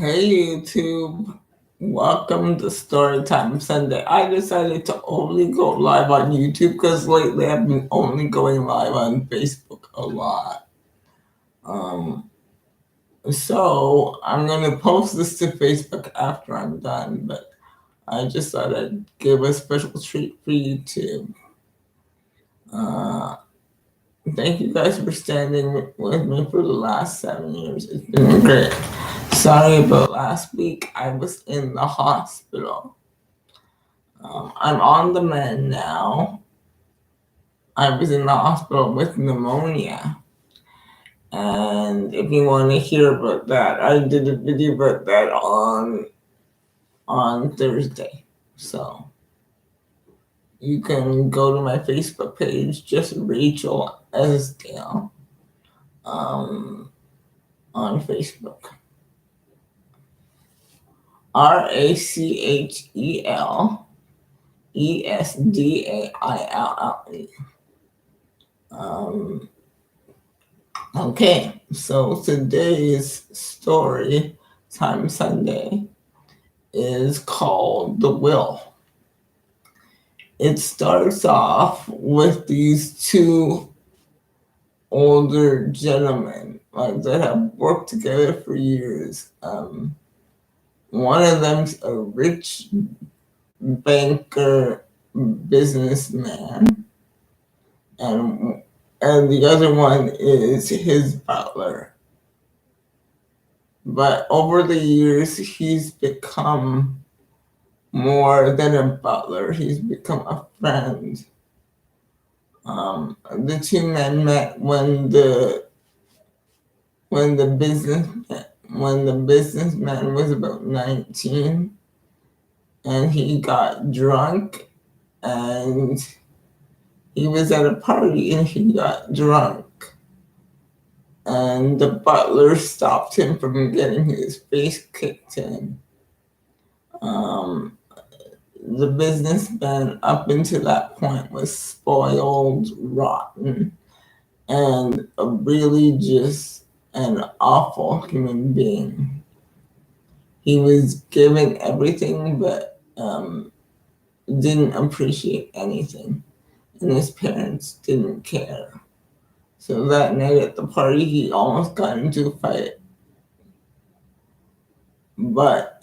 Hey YouTube, welcome to Storytime Sunday. I decided to only go live on YouTube because lately I've been only going live on Facebook a lot. So I'm gonna post this to Facebook after I'm done, but I just thought I'd give a special treat for YouTube. Thank you guys for standing with me for the last 7 years. It's been great. Sorry about last week. I was in the hospital. I'm on the mend now. I was in the hospital with pneumonia. And if you want to hear about that, I did a video about that on Thursday. So you can go to my Facebook page, just Rachel Esdale, on Facebook. RACHELESDAILLE. Okay, so today's story time Sunday is called The Will. It starts off with these two older gentlemen that have worked together for years. One of them's a rich banker businessman, and the other one is his butler. But over the years, he's become more than a butler. He's become a friend. The two men met when the businessman was about 19, and he got drunk, and he was at a party and he got drunk. And the butler stopped him from getting his face kicked in. The businessman up until that point was spoiled, rotten, and really just an awful human being. He was given everything but didn't appreciate anything, and his parents didn't care. So that night at the party, he almost got into a fight. But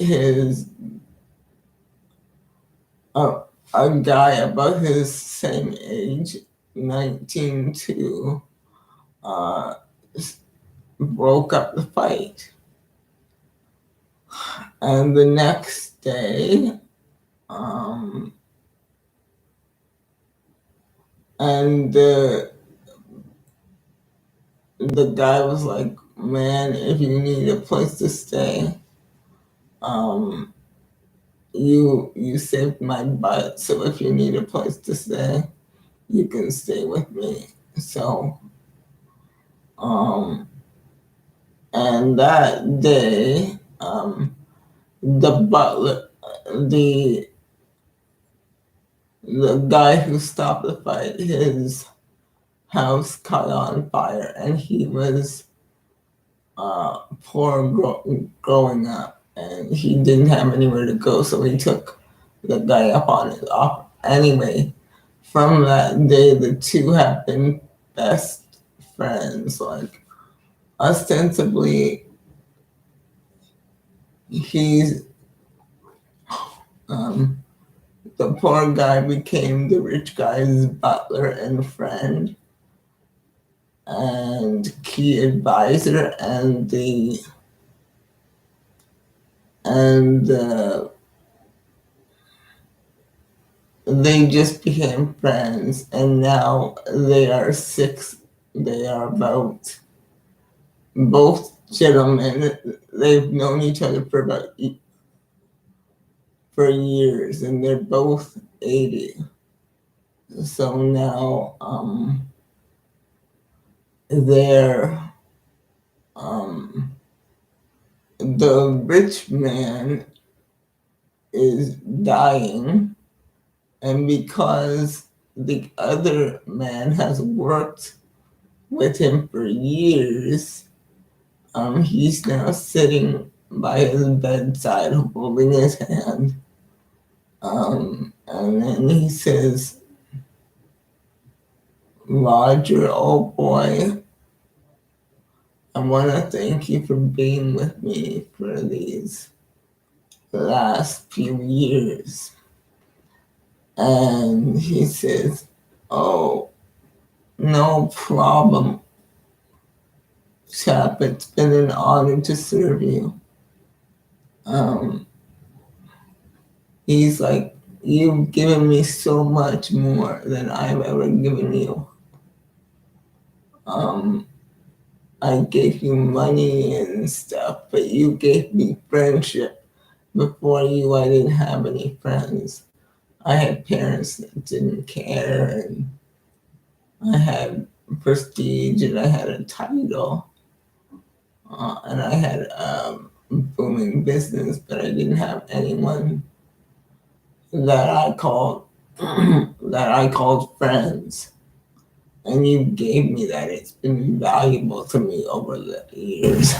a guy about his same age, 19 too, broke up the fight. And the next day, and the guy was like, man, if you need a place to stay, you saved my butt, so if you need a place to stay, you can stay with me. So, and that day, the butler, the guy who stopped the fight, his house caught on fire, and he was poor growing up, and he didn't have anywhere to go, so he took the guy up on his offer. Anyway, from that day, the two have been best friends. Like, ostensibly, he's the poor guy became the rich guy's butler and friend and key advisor, and they just became friends, and now they are about, both gentlemen, they've known each other for years, and they're both 80. So now they're the rich man is dying, and because the other man has worked with him for years, he's now sitting by his bedside holding his hand. And then he says, Roger, oh boy, I want to thank you for being with me for these last few years. And he says, oh, no problem, chap. It's been an honor to serve you. He's like, you've given me so much more than I've ever given you. I gave you money and stuff, but you gave me friendship. Before you, I didn't have any friends. I had parents that didn't care, and I had prestige, and I had a title, and I had a booming business, but I didn't have anyone that I called that I called friends. And you gave me that. It's been valuable to me over the years.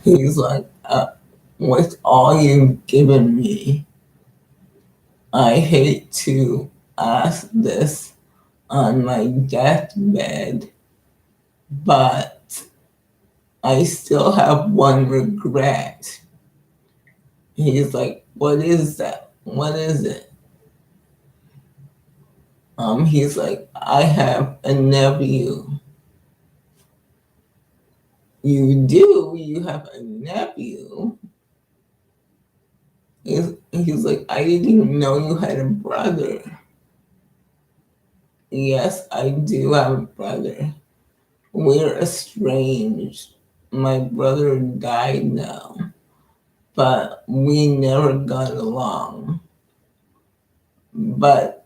He's like, with all you've given me, I hate to ask this on my deathbed, but I still have one regret. He's like, what is that? What is it? He's like, I have a nephew. You do? You have a nephew? He's like, I didn't even know you had a brother. Yes, I do have a brother. We're estranged. My brother died now, but we never got along. But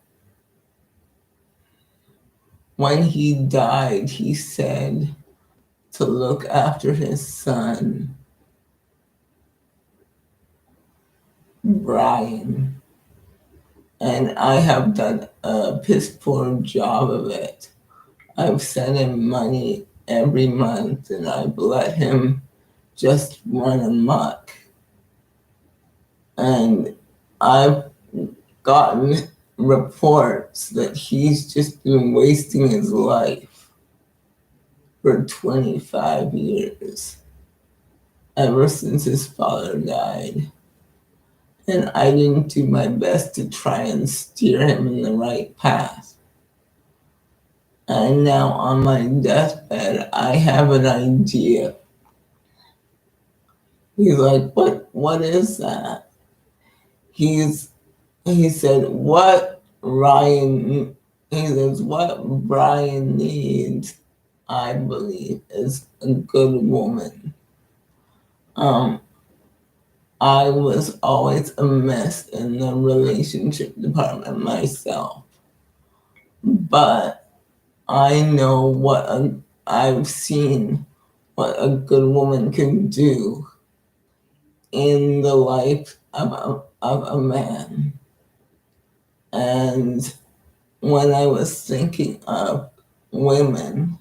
when he died, he said to look after his son, Brian. And I have done a piss poor job of it. I've sent him money every month, and I've let him just run amok. And I've gotten reports that he's just been wasting his life for 25 years, ever since his father died. And I didn't do my best to try and steer him in the right path. And now on my deathbed, I have an idea. He's like, what is that? He said, what Brian needs, I believe, is a good woman. I was always a mess in the relationship department myself. But I know I've seen what a good woman can do in the life of a man. And when I was thinking of women,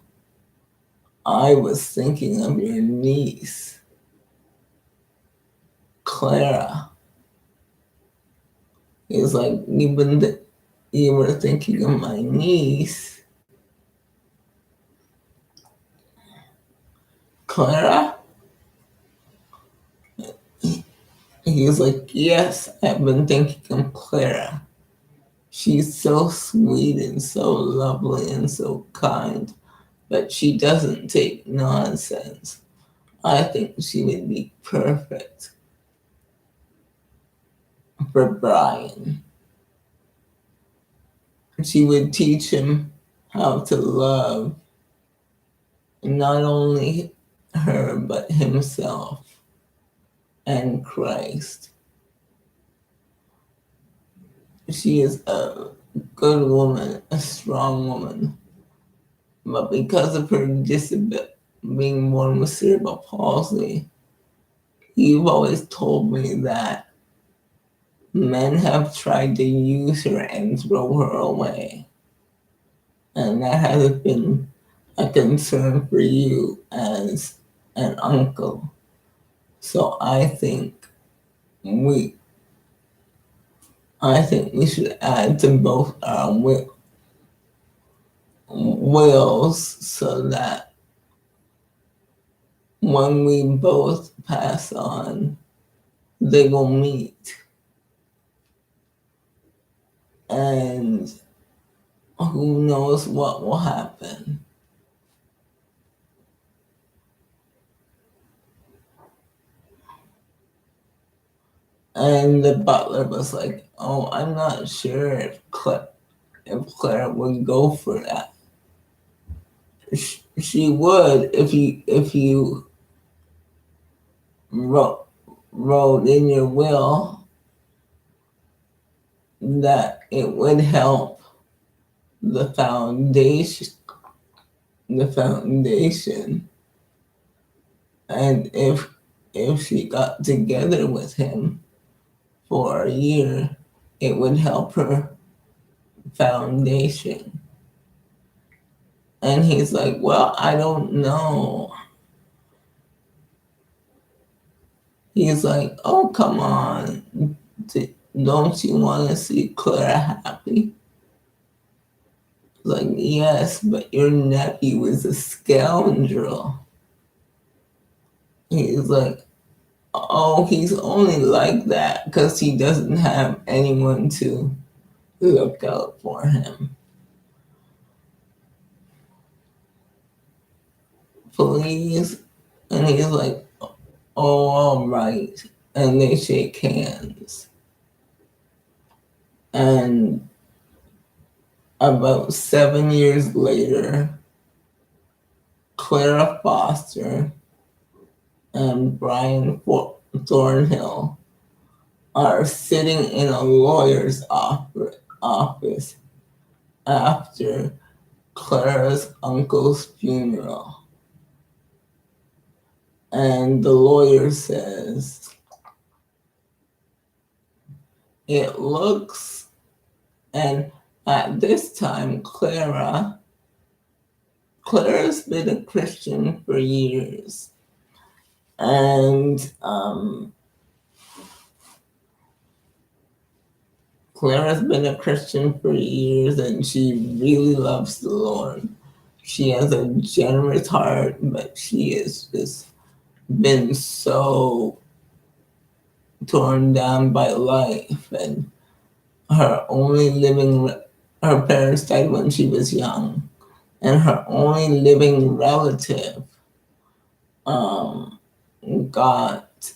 I was thinking of your niece, Clara. He's like, you were thinking of my niece, Clara? He's like, yes, I've been thinking of Clara. She's so sweet and so lovely and so kind, but she doesn't take nonsense. I think she would be perfect for Brian. She would teach him how to love not only her, but himself and Christ. She is a good woman, a strong woman, but because of her disability, being born with cerebral palsy, you've always told me that men have tried to use her and throw her away. And that hasn't been a concern for you as an uncle. So we I think we should add to both our wills so that when we both pass on, they will meet. And who knows what will happen. And the butler was like, "Oh, I'm not sure if Claire would go for that. She would if you wrote in your will that it would help the foundation the foundation, and if she got together with him for a year, it would help her foundation." And he's like, "Well, I don't know." He's like, "Oh, come on. Don't you want to see Claire happy?" Like, "Yes, but your nephew is a scoundrel." He's like, "Oh, he's only like that because he doesn't have anyone to look out for him." Please. And he's like, "Oh, all right." And they shake hands. And about 7 years later, Clara Foster and Brian Thornhill are sitting in a lawyer's office after Clara's uncle's funeral. And the lawyer says, "It looks," and at this time, Clara's been a Christian for years. And Clara's been a Christian for years, and she really loves the Lord. She has a generous heart, but she has just been so torn down by life. And her parents died when she was young, and her only living relative got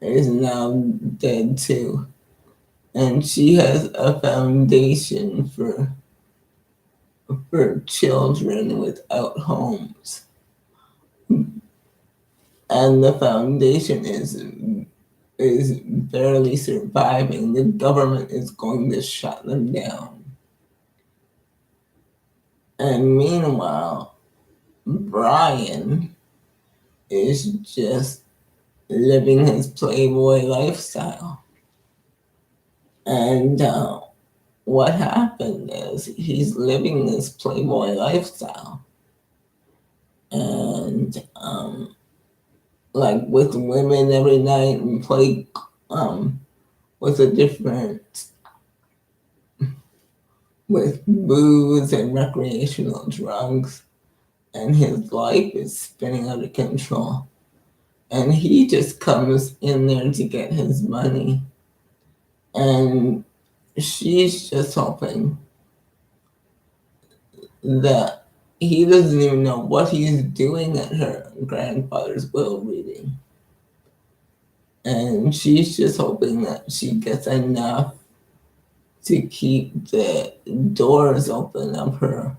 is now dead too. And she has a foundation for children without homes. And the foundation is barely surviving. The government is going to shut them down. And meanwhile, Brian is just living his Playboy lifestyle. And what happened is he's living this Playboy lifestyle. And like with women every night, and play with with booze and recreational drugs, and his life is spinning out of control. And he just comes in there to get his money. And she's just hoping that he doesn't even know what he's doing at her grandfather's will reading. And she's just hoping that she gets enough to keep the doors open of her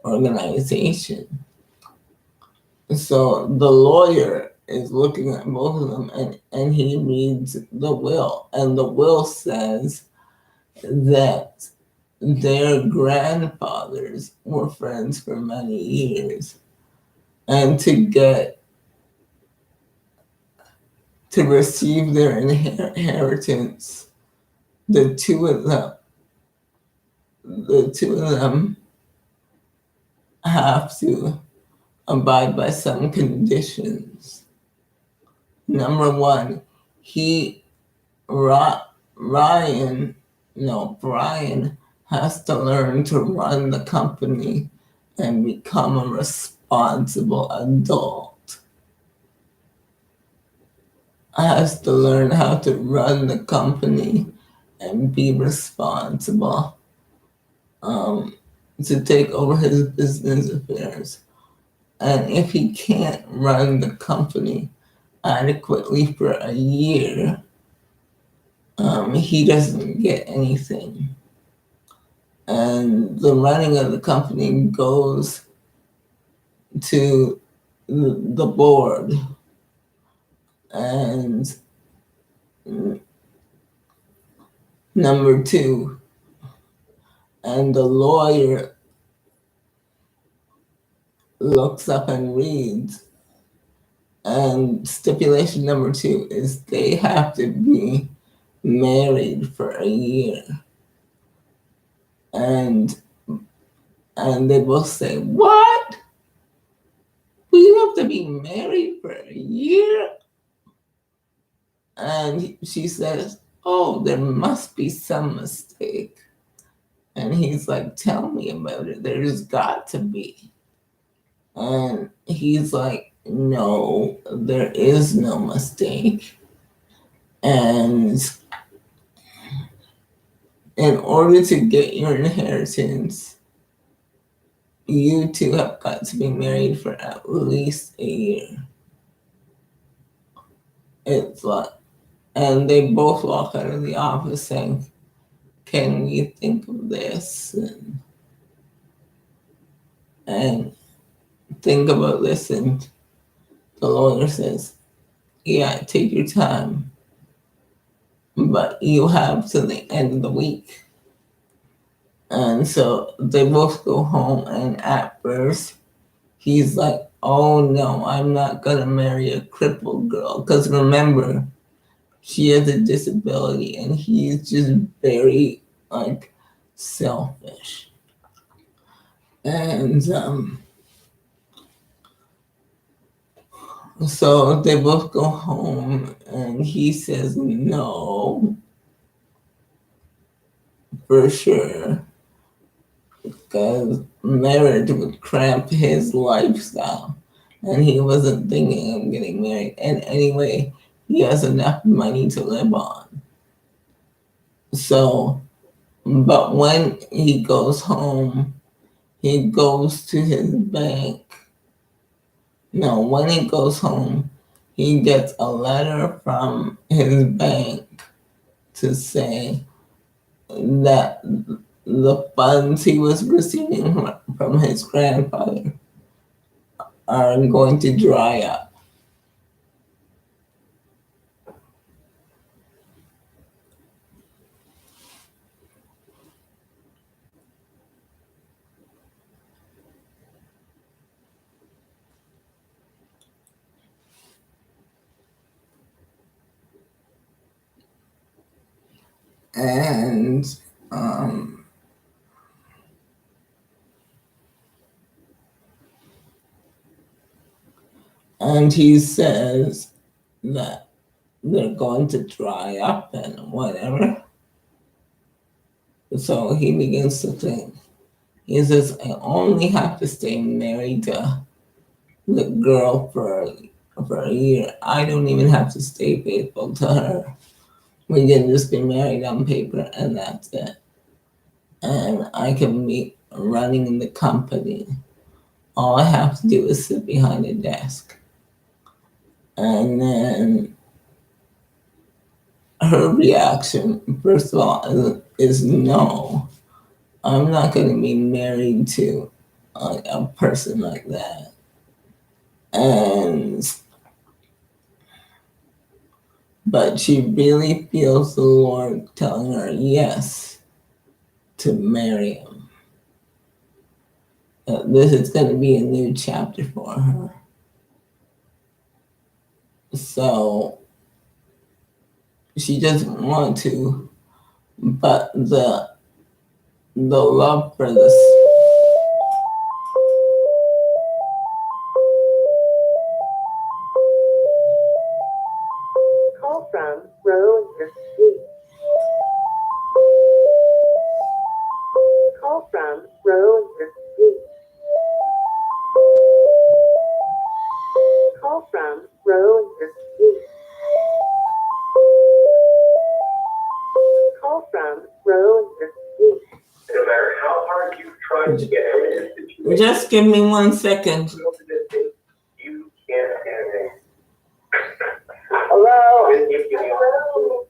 organization. So the lawyer is looking at both of them, and he reads the will. And the will says that their grandfathers were friends for many years. And to receive their inheritance, the two of them have to abide by some conditions. Number one, he, Ryan, no, Brian has to learn to run the company and become a responsible adult. Has to learn how to run the company and be responsible, to take over his business affairs. And if he can't run the company adequately for a year, he doesn't get anything. And the running of the company goes to the board. And number two, and the lawyer looks up and reads. And stipulation number two is they have to be married for a year. And they both say, "What? We have to be married for a year?" And she says, "Oh, there must be some mistake." And he's like, "Tell me about it. There's got to be." And he's like, "No, there is no mistake. And in order to get your inheritance, you two have got to be married for at least a year." It's like, and they both walk out of the office saying, "Can we think of this?" And think about this. And the lawyer says, "Yeah, take your time, but you have to the end of the week." And so they both go home, and at first he's like, "Oh no, I'm not gonna marry a crippled girl." Because remember, she has a disability and he's just very like selfish. And so they both go home, and he says no, for sure, because marriage would cramp his lifestyle, and he wasn't thinking of getting married. And anyway, he has enough money to live on. So, but when he goes home, he goes to his bank. No, when he goes home, he gets a letter from his bank to say that the funds he was receiving from his grandfather are going to dry up. And he says that they're going to dry up and whatever. So he begins to think. He says, "I only have to stay married to the girl for a year. I don't even have to stay faithful to her. We can just be married on paper, and that's it. And I can be running the company. All I have to do is sit behind a desk." And then her reaction, first of all, is no. I'm not going to be married to a person like that. But she really feels the Lord telling her yes to marry him. This is going to be a new chapter for her. So she doesn't want to, but the love for this. from row 13. No matter how hard you try to get out of this situation, Just give me 1 second. you can't have it. Hello? When you give the opportunity,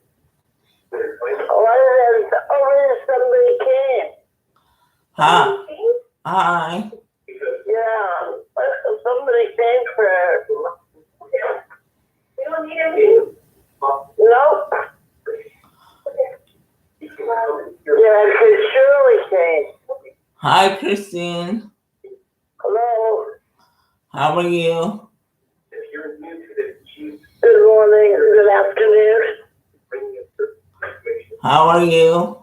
Oh, somebody came. Hi. Hi. Yeah, somebody came for. you don't need anything. Nope. Yeah, because Shirley came. Hi, Christine. Hello. How are you? If you're new to this, Good morning. Good afternoon. bring a certain situation. How are you?